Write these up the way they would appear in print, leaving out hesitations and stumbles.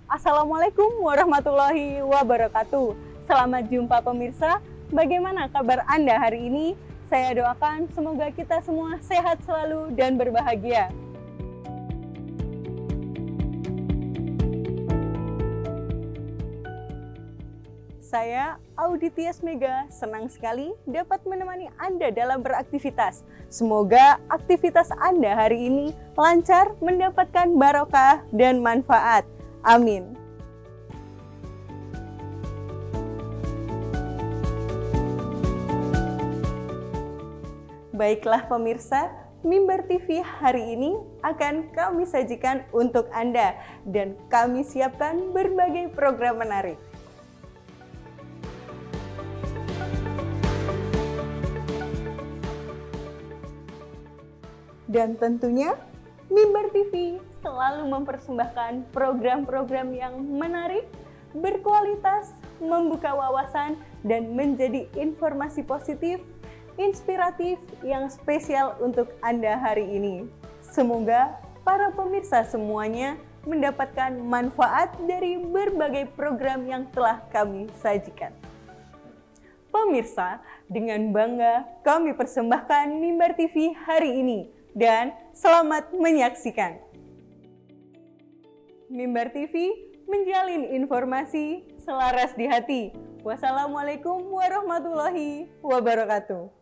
Assalamualaikum warahmatullahi wabarakatuh. Selamat jumpa pemirsa. Bagaimana kabar Anda hari ini? Saya doakan semoga kita semua sehat selalu dan berbahagia. Saya, Audi Tias Mega, senang sekali dapat menemani Anda dalam beraktivitas. Semoga aktivitas Anda hari ini lancar, mendapatkan barokah dan manfaat. Amin. Baiklah pemirsa, Mimbar TV hari ini akan kami sajikan untuk Anda dan kami siapkan berbagai program menarik. Dan tentunya Mimbar TV selalu mempersembahkan program-program yang menarik, berkualitas, membuka wawasan, dan menjadi informasi positif, inspiratif yang spesial untuk Anda hari ini. Semoga para pemirsa semuanya mendapatkan manfaat dari berbagai program yang telah kami sajikan. Pemirsa, dengan bangga kami persembahkan Mimbar TV hari ini. Dan selamat menyaksikan. Mimbar TV menjalin informasi selaras di hati. Wassalamualaikum warahmatullahi wabarakatuh.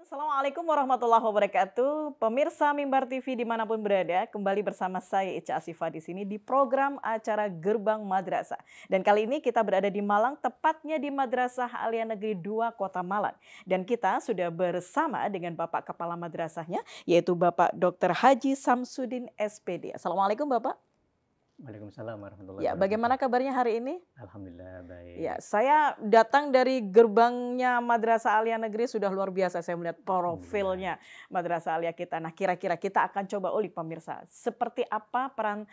Assalamualaikum warahmatullahi wabarakatuh. Pemirsa Mimbar TV dimanapun berada, kembali bersama saya Ica Asifah di sini di program acara Gerbang Madrasah. Dan kali ini kita berada di Malang, tepatnya di Madrasah Alia Negeri 2 Kota Malang. Dan kita sudah bersama dengan Bapak Kepala Madrasahnya, yaitu Bapak Dr. Haji Samsudin SPD. Assalamualaikum Bapak. Waalaikumsalam warahmatullahi Ya, wabarakatuh. bagaimana kabarnya hari ini? Alhamdulillah baik. Ya, saya datang dari gerbangnya Madrasah Alia Negeri, sudah luar biasa saya melihat profilnya Madrasah Alia kita. Nah, kira-kira kita akan coba ulik pemirsa, seperti apa peran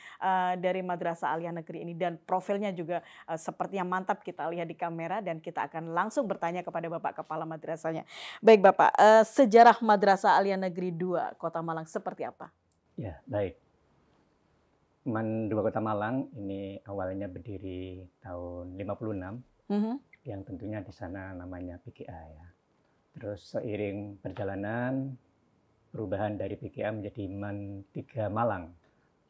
dari Madrasah Alia Negeri ini, dan profilnya juga seperti yang mantap kita lihat di kamera, dan kita akan langsung bertanya kepada Bapak Kepala Madrasahnya. Baik Bapak, sejarah Madrasah Alia Negeri 2 Kota Malang seperti apa? Ya, baik. MAN 2 Kota Malang ini awalnya berdiri tahun 56, yang tentunya di sana namanya PGA ya. Terus seiring perjalanan perubahan dari PGA menjadi MAN 3 Malang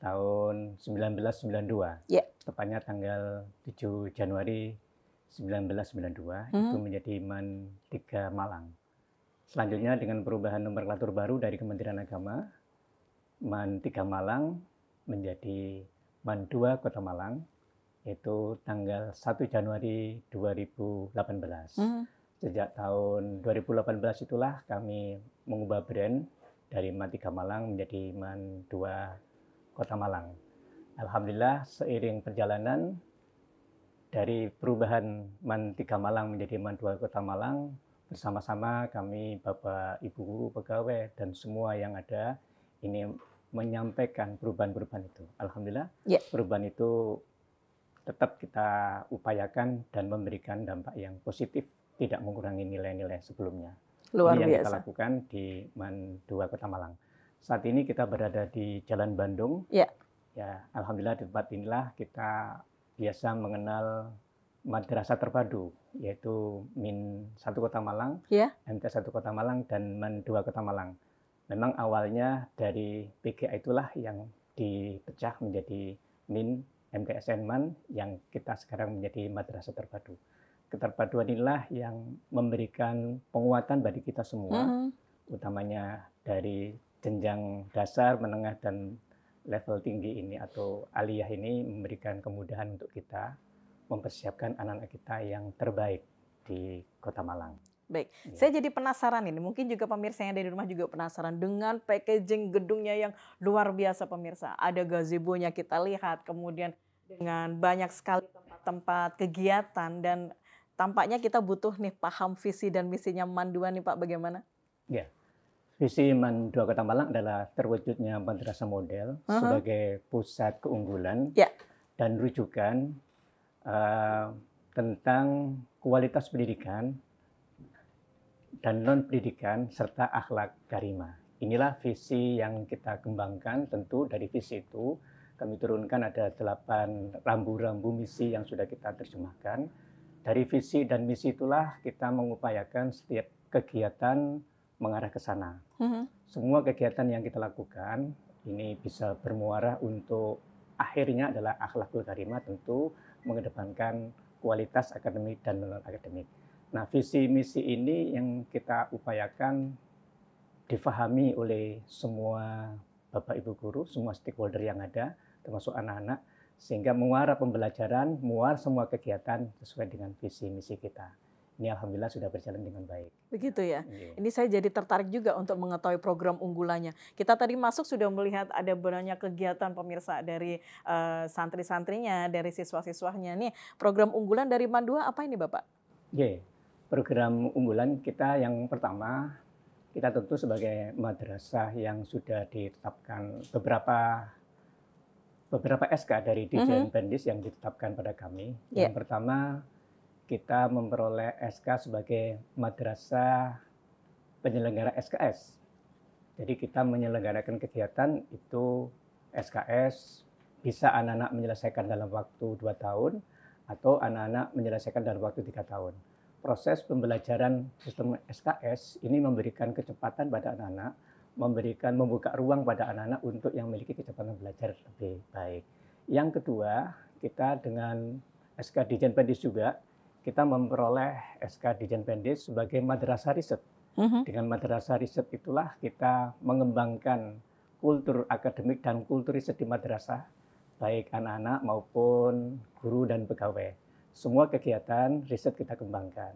tahun 1992. Yeah. Tepatnya tanggal 7 Januari 1992 itu menjadi MAN 3 Malang. Selanjutnya dengan perubahan nomenklatur baru dari Kementerian Agama, MAN 3 Malang menjadi MAN 2 Kota Malang, yaitu tanggal 1 Januari 2018. Sejak tahun 2018 itulah kami mengubah brand dari MAN 3 Malang menjadi MAN 2 Kota Malang. Alhamdulillah seiring perjalanan dari perubahan MAN 3 Malang menjadi MAN 2 Kota Malang, bersama-sama kami Bapak Ibu guru, pegawai dan semua yang ada ini menyampaikan perubahan-perubahan itu. Alhamdulillah Ya. perubahan itu tetap kita upayakan dan memberikan dampak yang positif, tidak mengurangi nilai-nilai sebelumnya. Luar Ini yang kita biasa. lakukan di MAN 2 Kota Malang. Saat ini kita berada di Jalan Bandung. Ya. Ya, alhamdulillah di tempat inilah kita biasa mengenal madrasah terpadu, yaitu MIN 1 Kota Malang, Ya. MT 1 Kota Malang, dan MAN 2 Kota Malang. Memang awalnya dari PGA itulah yang dipecah menjadi MIN, MTSN, MAN, yang kita sekarang menjadi madrasah terpadu. Keterpaduan inilah yang memberikan penguatan bagi kita semua, utamanya dari jenjang dasar, menengah, dan level tinggi ini atau aliyah ini memberikan kemudahan untuk kita mempersiapkan anak-anak kita yang terbaik di Kota Malang. Baik, Ya. saya jadi penasaran ini, mungkin juga pemirsa yang ada di rumah juga penasaran dengan packaging gedungnya yang luar biasa pemirsa. Ada gazebo-nya kita lihat, kemudian dengan banyak sekali tempat-tempat kegiatan dan tampaknya kita butuh nih paham visi dan misinya MAN 2 nih Pak, bagaimana? Ya, visi MAN 2 Kota Malang adalah terwujudnya madrasah model sebagai pusat keunggulan Ya. dan rujukan tentang kualitas pendidikan dan non-pendidikan serta akhlak karimah. Inilah visi yang kita kembangkan. Tentu dari visi itu kami turunkan ada 8 rambu-rambu misi yang sudah kita terjemahkan. Dari visi dan misi itulah kita mengupayakan setiap kegiatan mengarah ke sana. Semua kegiatan yang kita lakukan ini bisa bermuara untuk akhirnya adalah akhlakul karimah, tentu mengedepankan kualitas akademik dan non-akademik. Nah, visi misi ini yang kita upayakan difahami oleh semua Bapak Ibu guru, semua stakeholder yang ada, termasuk anak-anak, sehingga muara pembelajaran, muara semua kegiatan sesuai dengan visi misi kita. Ini alhamdulillah sudah berjalan dengan baik. Begitu ya. Iya. Ini saya jadi tertarik juga untuk mengetahui program unggulannya. Kita tadi masuk sudah melihat ada banyak kegiatan pemirsa dari santri-santrinya, dari siswa-siswanya. Nih, program unggulan dari MAN 2 apa ini Bapak? Oke, program unggulan kita yang pertama, kita tentu sebagai madrasah yang sudah ditetapkan beberapa SK dari Dirjen Pendis yang ditetapkan pada kami. Yang pertama, kita memperoleh SK sebagai madrasah penyelenggara SKS. Jadi kita menyelenggarakan kegiatan itu SKS, bisa anak-anak menyelesaikan dalam waktu 2 tahun, atau anak-anak menyelesaikan dalam waktu 3 tahun. Proses pembelajaran sistem SKS ini memberikan kecepatan pada anak-anak, membuka ruang pada anak-anak untuk yang memiliki kecepatan belajar lebih baik. Yang kedua, kita dengan SK Dirjen Pendis juga, kita memperoleh SK Dirjen Pendis sebagai madrasah riset. Dengan madrasah riset itulah kita mengembangkan kultur akademik dan kultur riset di madrasah, baik anak-anak maupun guru dan pegawai. Semua kegiatan riset kita kembangkan.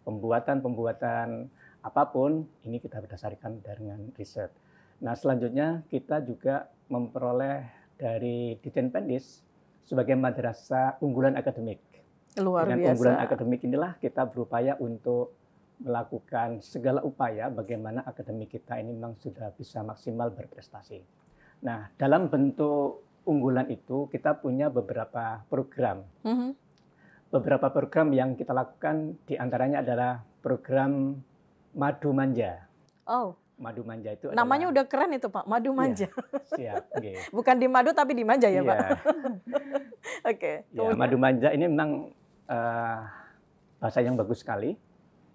Pembuatan apapun ini kita berdasarkan dengan riset. Nah, selanjutnya kita juga memperoleh dari Dirjen Pendis sebagai madrasah unggulan akademik. Luar Dengan biasa. unggulan akademik inilah kita berupaya untuk melakukan segala upaya bagaimana akademik kita ini memang sudah bisa maksimal berprestasi. Nah, dalam bentuk unggulan itu kita punya beberapa program. Beberapa program yang kita lakukan diantaranya adalah program Madu Manja. Oh, Madu Manja itu namanya udah keren itu Pak, Madu Manja. Siap. Okay. Bukan di madu tapi di manja ya Pak. Oke. Ya, Madu Manja ini memang bahasa yang bagus sekali,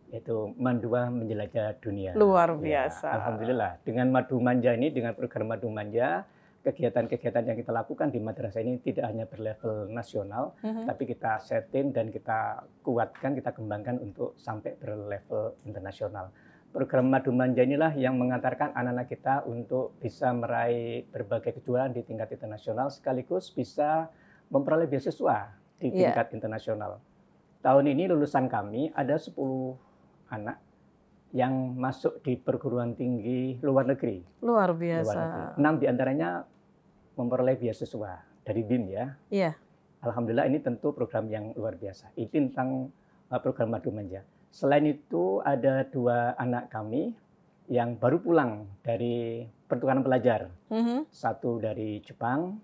yaitu MAN 2 menjelajah dunia. Luar biasa. Ya, alhamdulillah. Dengan Madu Manja ini, dengan program Madu Manja, kegiatan-kegiatan yang kita lakukan di madrasah ini tidak hanya berlevel nasional, tapi kita setting dan kita kuatkan, kita kembangkan untuk sampai berlevel internasional. Program Madu Manja inilah yang mengantarkan anak-anak kita untuk bisa meraih berbagai kejuaraan di tingkat internasional, sekaligus bisa memperoleh beasiswa di tingkat internasional. Tahun ini lulusan kami ada 10 anak yang masuk di perguruan tinggi luar negeri. Luar biasa. 6 diantaranya memperoleh beasiswa dari BIM ya. Iya. Alhamdulillah ini tentu program yang luar biasa. Ini tentang program Madu Manja. Selain itu ada 2 anak kami yang baru pulang dari pertukaran pelajar. Satu dari Jepang,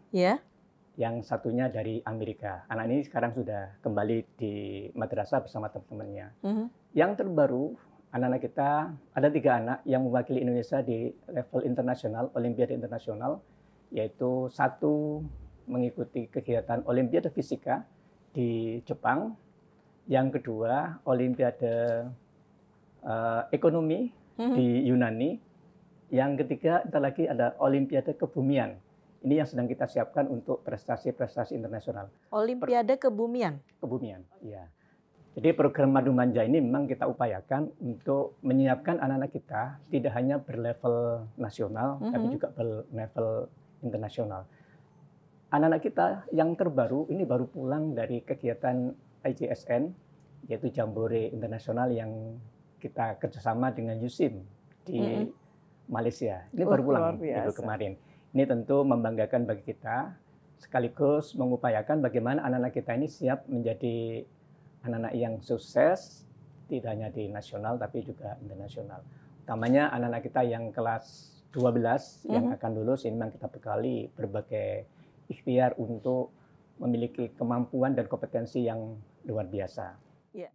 yang satunya dari Amerika. Anak ini sekarang sudah kembali di madrasah bersama teman-temannya. Yang terbaru, anak-anak kita ada 3 anak yang mewakili Indonesia di level internasional, Olimpiade internasional, yaitu satu mengikuti kegiatan Olimpiade Fisika di Jepang, yang kedua Olimpiade Ekonomi di Yunani, yang ketiga entar lagi ada Olimpiade Kebumian. Ini yang sedang kita siapkan untuk prestasi-prestasi internasional. Olimpiade Kebumian? Kebumian, ya. Jadi program Madu Manja ini memang kita upayakan untuk menyiapkan anak-anak kita tidak hanya berlevel nasional, tapi juga berlevel internasional. Anak-anak kita yang terbaru ini baru pulang dari kegiatan IJSN, yaitu Jambore Internasional yang kita kerjasama dengan USIM di Malaysia. Ini baru pulang minggu kemarin. Ini tentu membanggakan bagi kita, sekaligus mengupayakan bagaimana anak-anak kita ini siap menjadi anak-anak yang sukses, tidak hanya di nasional tapi juga internasional. Utamanya anak-anak kita yang kelas 12 yang akan lulus, ini memang kita bekali berbagai ikhtiar untuk memiliki kemampuan dan kompetensi yang luar biasa. Yeah.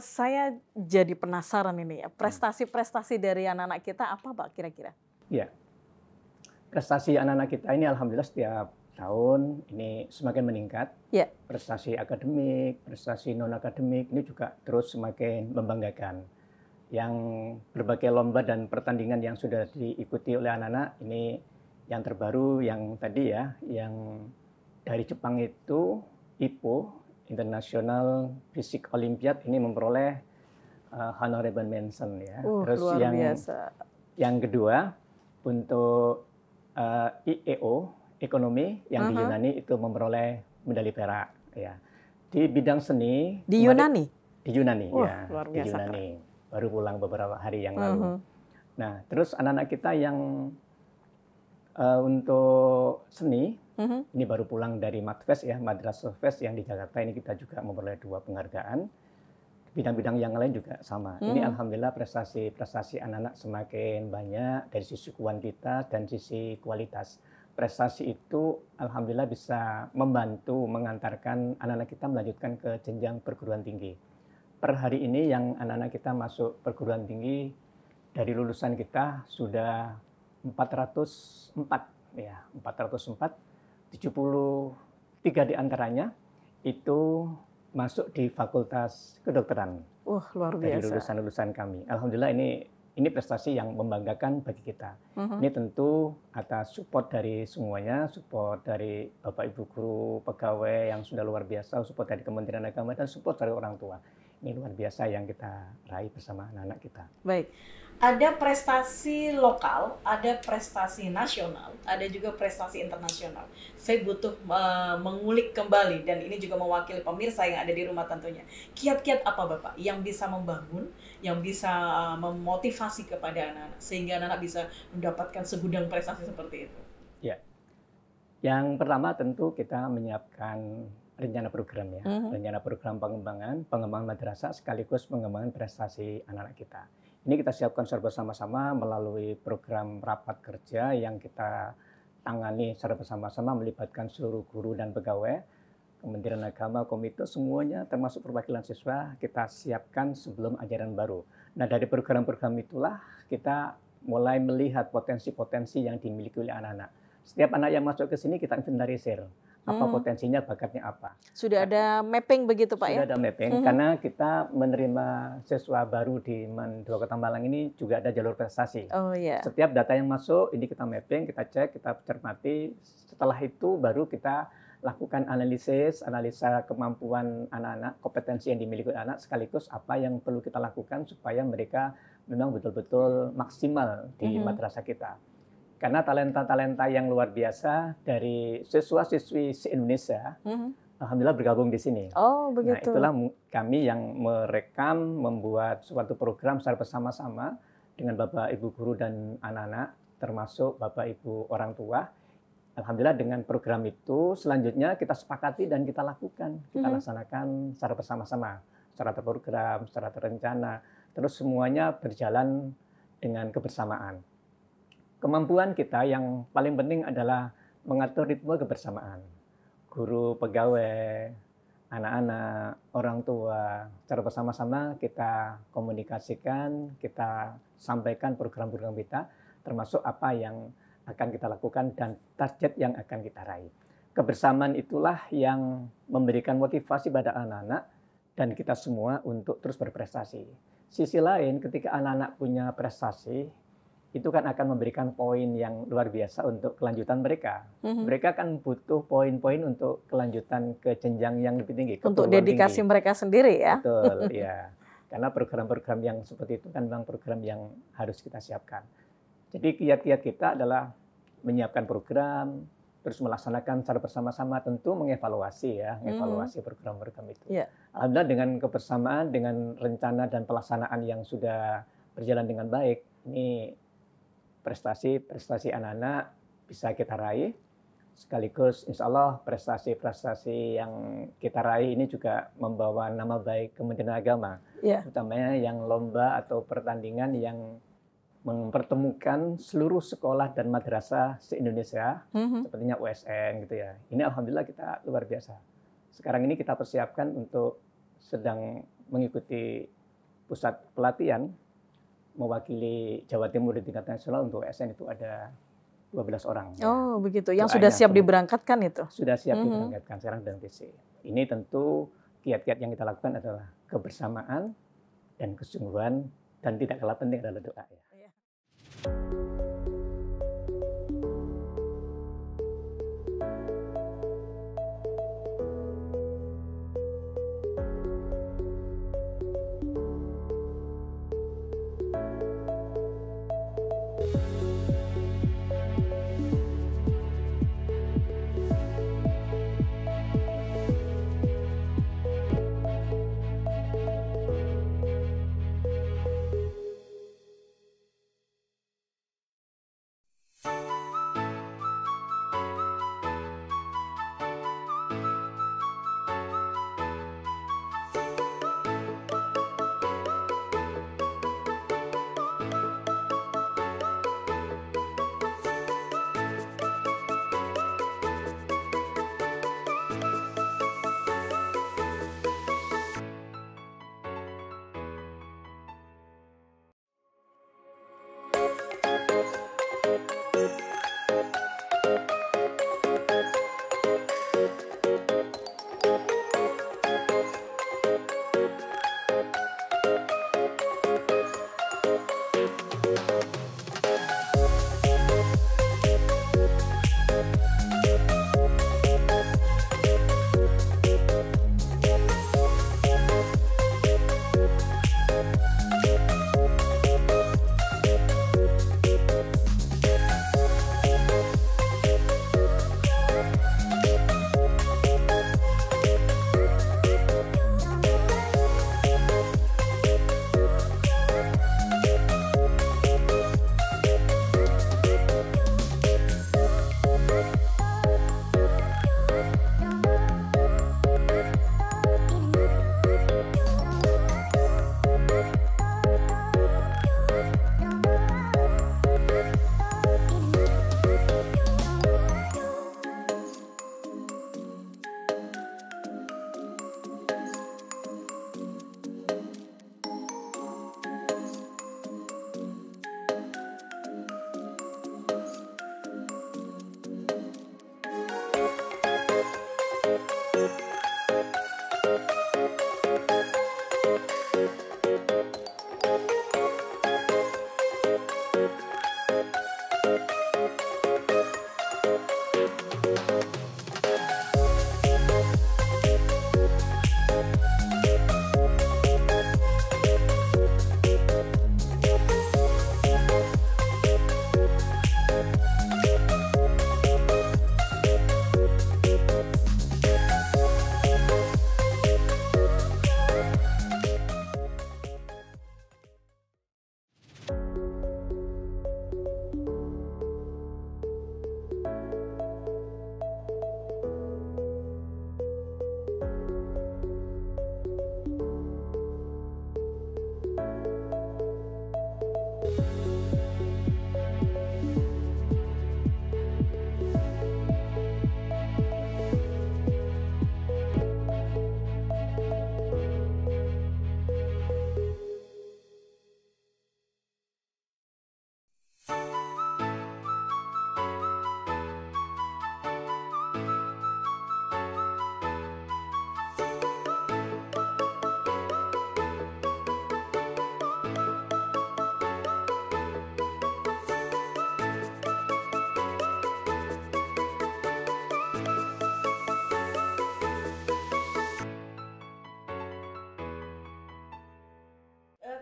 Saya jadi penasaran ini ya, prestasi-prestasi dari anak-anak kita apa Pak kira-kira? Ya, prestasi anak-anak kita ini alhamdulillah setiap tahun ini semakin meningkat. Ya. Prestasi akademik, prestasi non-akademik ini juga terus semakin membanggakan. Yang berbagai lomba dan pertandingan yang sudah diikuti oleh anak-anak ini yang terbaru yang tadi ya, yang dari Jepang itu IPO, International Physics Olympiad, ini memperoleh honorable mention ya. Terus luar biasa. Yang kedua untuk IEO Ekonomi yang di Yunani itu memperoleh medali perak ya. Di bidang seni di Yunani? Di Yunani ya. Luar biasa, di Yunani. Baru pulang beberapa hari yang lalu. Nah, terus anak-anak kita yang untuk seni ini baru pulang dari Madfest ya, Madrasah Fest yang di Jakarta, ini kita juga memperoleh 2 penghargaan. bidang-bidang yang lain juga sama. Ini alhamdulillah prestasi anak-anak semakin banyak dari sisi kuantitas dan sisi kualitas. Prestasi itu alhamdulillah bisa membantu mengantarkan anak-anak kita melanjutkan ke jenjang perguruan tinggi. Per hari ini yang anak-anak kita masuk perguruan tinggi dari lulusan kita sudah 404 ya, 404, 73 diantaranya itu masuk di Fakultas Kedokteran. Wah, luar Dari biasa. lulusan-lulusan kami. Alhamdulillah ini prestasi yang membanggakan bagi kita. Ini tentu atas support dari semuanya, support dari Bapak Ibu guru, pegawai yang sudah luar biasa, support dari Kementerian Agama dan support dari orang tua. Ini luar biasa yang kita raih bersama anak-anak kita. Baik. Ada prestasi lokal, ada prestasi nasional, ada juga prestasi internasional. Saya butuh mengulik kembali, dan ini juga mewakili pemirsa yang ada di rumah tentunya. Kiat-kiat apa Bapak yang bisa membangun, yang bisa memotivasi kepada anak-anak, sehingga anak-anak bisa mendapatkan segudang prestasi seperti itu? Ya, yang pertama tentu kita menyiapkan rencana program ya, rencana program pengembangan madrasah sekaligus pengembangan prestasi anak-anak kita. Ini kita siapkan secara bersama-sama melalui program rapat kerja yang kita tangani secara bersama-sama melibatkan seluruh guru dan pegawai, Kementerian Agama, komite, semuanya termasuk perwakilan siswa kita siapkan sebelum ajaran baru. Nah dari program-program itulah kita mulai melihat potensi-potensi yang dimiliki oleh anak-anak. Setiap anak yang masuk ke sini kita inventarisir. Apa potensinya, bakatnya apa. Sudah ada mapping begitu Pak ya? Sudah ada mapping, karena kita menerima siswa baru di MAN 2 Kota Malang ini juga ada jalur prestasi. Oh iya. Setiap data yang masuk, ini kita mapping, kita cek, kita cermati. Setelah itu baru kita lakukan analisa kemampuan anak-anak, kompetensi yang dimiliki anak, sekaligus apa yang perlu kita lakukan supaya mereka memang betul-betul maksimal di madrasah kita. Karena talenta-talenta yang luar biasa dari siswa-siswi se-Indonesia, alhamdulillah bergabung di sini. Oh, begitu. Nah, itulah kami yang merekam, membuat suatu program secara bersama-sama dengan Bapak Ibu guru dan anak-anak, termasuk Bapak Ibu orang tua. Alhamdulillah dengan program itu selanjutnya kita sepakati dan kita lakukan, kita laksanakan secara bersama-sama, secara terprogram, secara terencana, terus semuanya berjalan dengan kebersamaan. Kemampuan kita yang paling penting adalah mengatur ritme kebersamaan. Guru, pegawai, anak-anak, orang tua, secara bersama-sama kita komunikasikan, kita sampaikan program-program kita, termasuk apa yang akan kita lakukan dan target yang akan kita raih. Kebersamaan itulah yang memberikan motivasi pada anak-anak dan kita semua untuk terus berprestasi. Sisi lain, ketika anak-anak punya prestasi, itu kan akan memberikan poin yang luar biasa untuk kelanjutan mereka. Mereka kan butuh poin-poin untuk kelanjutan ke jenjang yang lebih tinggi. Untuk dedikasi mereka sendiri ya. Betul, ya. Karena program-program yang seperti itu kan memang program yang harus kita siapkan. Jadi kiat-kiat kita adalah menyiapkan program, terus melaksanakan secara bersama-sama, tentu mengevaluasi ya, mengevaluasi program-program itu. Yeah. Alhamdulillah dengan kebersamaan, dengan rencana dan pelaksanaan yang sudah berjalan dengan baik, ini prestasi anak-anak bisa kita raih, sekaligus insya Allah prestasi-prestasi yang kita raih ini juga membawa nama baik Kementerian Agama, utamanya yang lomba atau pertandingan yang mempertemukan seluruh sekolah dan madrasah se-Indonesia, sepertinya USN gitu ya. Ini alhamdulillah kita luar biasa. Sekarang ini kita persiapkan untuk sedang mengikuti pusat pelatihan mewakili Jawa Timur di tingkat nasional. Untuk USN itu ada 12 orang. Oh, begitu. Yang sudah siap diberangkatkan itu? Sudah siap diberangkatkan sekarang dan TC. Ini tentu kiat-kiat yang kita lakukan adalah kebersamaan dan kesungguhan, dan tidak kalah penting adalah doa ya.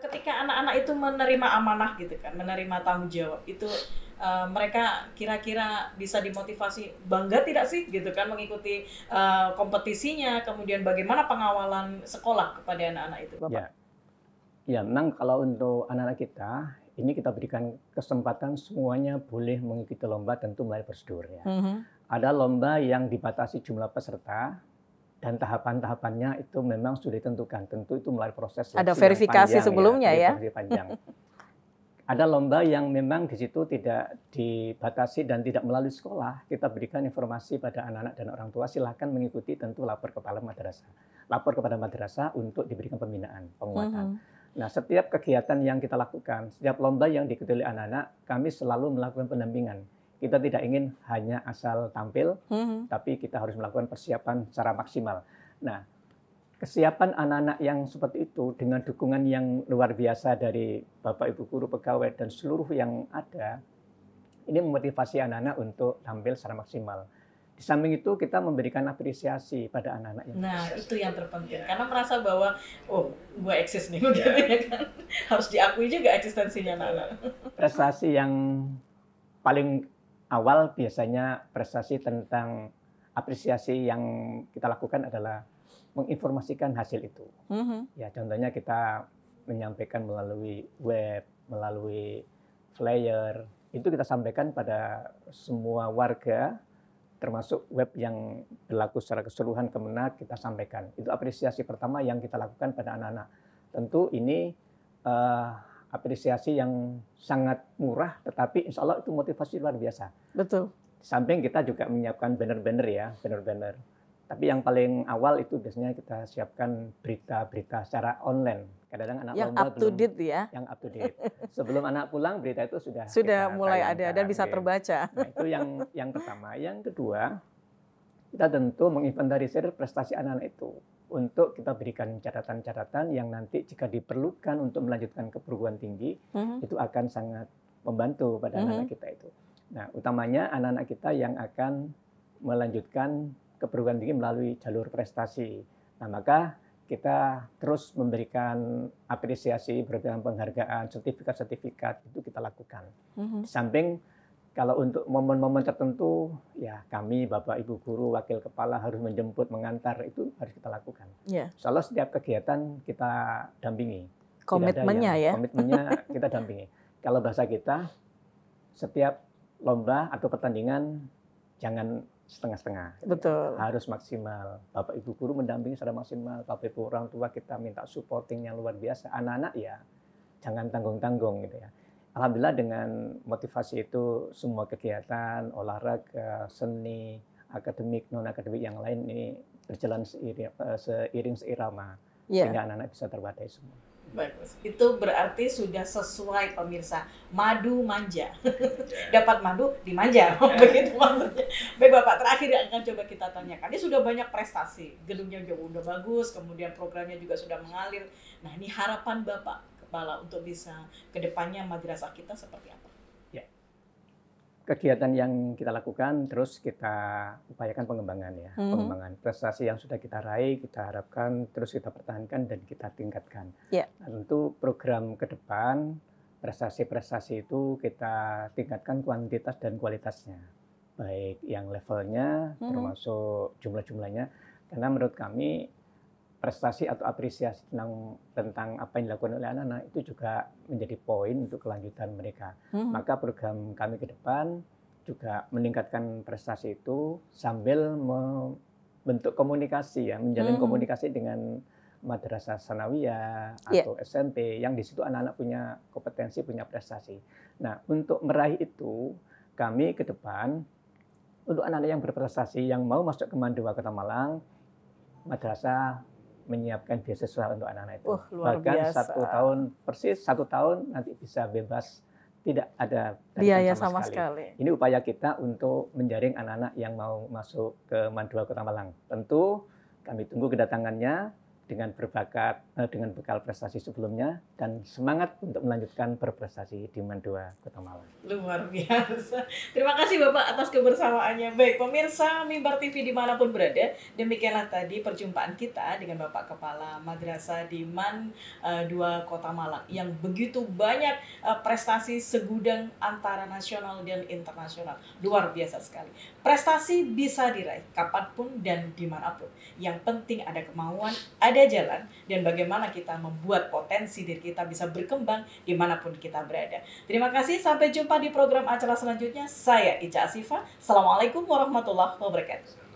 Ketika anak-anak itu menerima amanah gitu kan, menerima tanggung jawab itu mereka kira-kira bisa dimotivasi bangga tidak sih gitu kan mengikuti kompetisinya, kemudian bagaimana pengawalan sekolah kepada anak-anak itu, Bapak? Ya, memang kalau untuk anak-anak kita ini kita berikan kesempatan semuanya boleh mengikuti lomba tentu melalui prosedur ya. Ada lomba yang dibatasi jumlah peserta dan tahapan-tahapannya itu memang sudah ditentukan. Tentu itu melalui proses Ada seleksi yang verifikasi panjang, sebelumnya ya. verifikasi panjang. Ada lomba yang memang di situ tidak dibatasi dan tidak melalui sekolah. Kita berikan informasi pada anak-anak dan orang tua, silakan mengikuti, tentu lapor kepada madrasah. Lapor kepada madrasah untuk diberikan pembinaan, penguatan. Nah, setiap kegiatan yang kita lakukan, setiap lomba yang diikuti oleh anak-anak, kami selalu melakukan pendampingan. Kita tidak ingin hanya asal tampil, tapi kita harus melakukan persiapan secara maksimal. Nah, kesiapan anak-anak yang seperti itu dengan dukungan yang luar biasa dari Bapak Ibu guru, pegawai, dan seluruh yang ada, ini memotivasi anak-anak untuk tampil secara maksimal. Di samping itu kita memberikan apresiasi pada anak-anak yang itu yang terpenting, karena merasa bahwa gue eksis nih, gitu ya kan. Harus diakui juga eksistensinya anak-anak. Prestasi yang paling awal biasanya prestasi tentang apresiasi yang kita lakukan adalah menginformasikan hasil itu. Ya, contohnya kita menyampaikan melalui web, melalui flyer, itu kita sampaikan pada semua warga, termasuk web yang berlaku secara keseluruhan Kemenak, kita sampaikan. Itu apresiasi pertama yang kita lakukan pada anak-anak. Tentu ini apresiasi yang sangat murah, tetapi insya Allah itu motivasi luar biasa. Betul. Di samping kita juga menyiapkan banner-banner ya, banner-banner. Tapi yang paling awal itu biasanya kita siapkan berita-berita secara online. Kadang-kadang anak yang lomba up to date ya. Yang up to date. Sebelum anak pulang berita itu sudah mulai ada dan bisa terbaca. Nah, itu yang pertama. Yang kedua, kita tentu menginventarisir prestasi anak-anak itu untuk kita berikan catatan-catatan yang nanti jika diperlukan untuk melanjutkan ke perguruan tinggi, itu akan sangat membantu pada anak-anak kita itu. Nah, utamanya anak-anak kita yang akan melanjutkan ke perguruan tinggi melalui jalur prestasi. Nah, maka kita terus memberikan apresiasi, berikan penghargaan, sertifikat-sertifikat itu kita lakukan. Di samping kalau untuk momen-momen tertentu, ya kami, Bapak Ibu guru, wakil kepala harus menjemput, mengantar, itu harus kita lakukan. Soalnya setiap kegiatan kita dampingi. Komitmennya ya. Komitmennya kita dampingi. Kalau bahasa kita, setiap lomba atau pertandingan jangan setengah-setengah. Betul. Harus maksimal. Bapak Ibu guru mendampingi secara maksimal. Bapak Ibu orang tua kita minta supporting yang luar biasa. Anak-anak ya jangan tanggung-tanggung gitu ya. Alhamdulillah dengan motivasi itu semua kegiatan, olahraga, seni, akademik, non-akademik yang lain ini berjalan seiring seirama. Sehingga anak-anak bisa terwadai semua. Bagus. Itu berarti sudah sesuai pemirsa. Madu manja. Dapat madu dimanja. Begitu maksudnya. Baik Bapak, terakhir yang akan coba kita tanyakan. Ini sudah banyak prestasi. Gedungnya juga udah bagus, kemudian programnya juga sudah mengalir. Nah, ini harapan Bapak Kepala untuk bisa kedepannya madrasah kita seperti apa? Ya. Kegiatan yang kita lakukan terus kita upayakan pengembangan ya. Pengembangan prestasi yang sudah kita raih, kita harapkan terus kita pertahankan dan kita tingkatkan. Nah, tentu program ke depan prestasi-prestasi itu kita tingkatkan kuantitas dan kualitasnya. Baik yang levelnya termasuk jumlah-jumlahnya. Karena menurut kami prestasi atau apresiasi tentang apa yang dilakukan oleh anak-anak itu juga menjadi poin untuk kelanjutan mereka. Maka program kami ke depan juga meningkatkan prestasi itu sambil membentuk komunikasi ya, menjalin komunikasi dengan madrasah sanawiyah Iya. atau SMP yang di situ anak-anak punya kompetensi, punya prestasi. Nah, untuk meraih itu, kami ke depan untuk anak-anak yang berprestasi yang mau masuk ke MAN 2 Kota Malang, madrasah menyiapkan beasiswa untuk anak-anak itu. Luar Bahkan biasa. 1 tahun persis, 1 tahun nanti bisa bebas, tidak ada Biaya tarikan sama sekali. Ini upaya kita untuk menjaring anak-anak yang mau masuk ke MAN 2 Kota Malang. Tentu kami tunggu kedatangannya dengan dengan bekal prestasi sebelumnya dan semangat untuk melanjutkan berprestasi di MAN 2 Kota Malang. Luar biasa. Terima kasih Bapak atas kebersamaannya. Baik, pemirsa Mimbar TV dimanapun berada, demikianlah tadi perjumpaan kita dengan Bapak Kepala Madrasah di MAN 2 Kota Malang yang begitu banyak prestasi segudang antara nasional dan internasional. Luar biasa sekali. Prestasi bisa diraih kapanpun dan dimanapun. Yang penting ada kemauan, ada jalan, dan bagaimana kita membuat potensi diri kita bisa berkembang dimanapun kita berada. Terima kasih, sampai jumpa di program acara selanjutnya. Saya Ica Asifa. Assalamualaikum warahmatullahi wabarakatuh.